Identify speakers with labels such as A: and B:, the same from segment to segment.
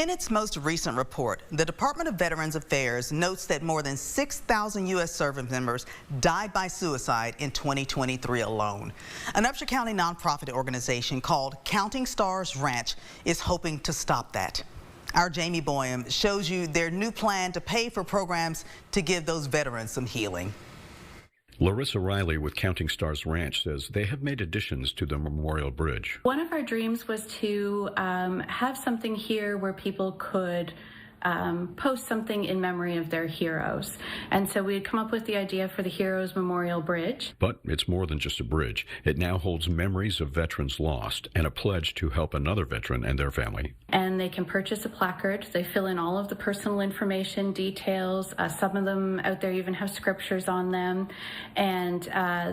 A: In its most recent report, the Department of Veterans Affairs notes that more than 6,000 U.S. service members died by suicide in 2023 alone. An Upshur County nonprofit organization called Counting Stars Ranch is hoping to stop that. Our Jamie Boyum shows you their new plan to pay for programs to give those veterans some healing.
B: Larissa Riley with Counting Stars Ranch says they have made additions to the Memorial Bridge.
C: One of our dreams was to have something here where people could post something in memory of their heroes. And so we had come up with the idea for the Heroes Memorial Bridge.
B: But it's more than just a bridge. It now holds memories of veterans lost and a pledge to help another veteran and their family.
C: And they can purchase a placard. They fill in all of the personal information, details. Some of them out there even have scriptures on them. And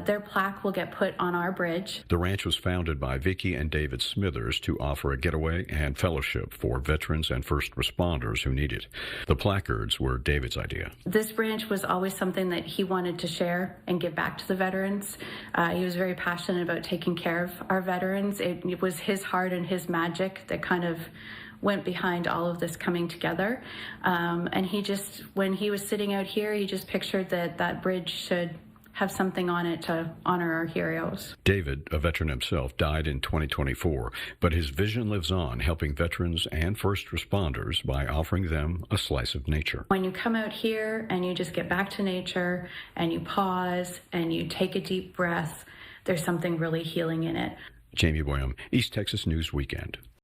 C: their plaque will get put on our bridge.
B: The ranch was founded by Vicki and David Smithers to offer a getaway and fellowship for veterans and first responders who need it. The placards were David's idea.
C: This branch was always something that he wanted to share and give back to the veterans. He was very passionate about taking care of our veterans. It was his heart and his magic that kind of went behind all of this coming together. And he just, when he was sitting out here, he just pictured that that bridge should have something on it to honor our heroes.
B: David, a veteran himself, died in 2024, but his vision lives on, helping veterans and first responders by offering them a slice of nature.
C: When you come out here and you just get back to nature and you pause and you take a deep breath, there's something really healing in it.
B: Jamie Boyum, East Texas News Weekend.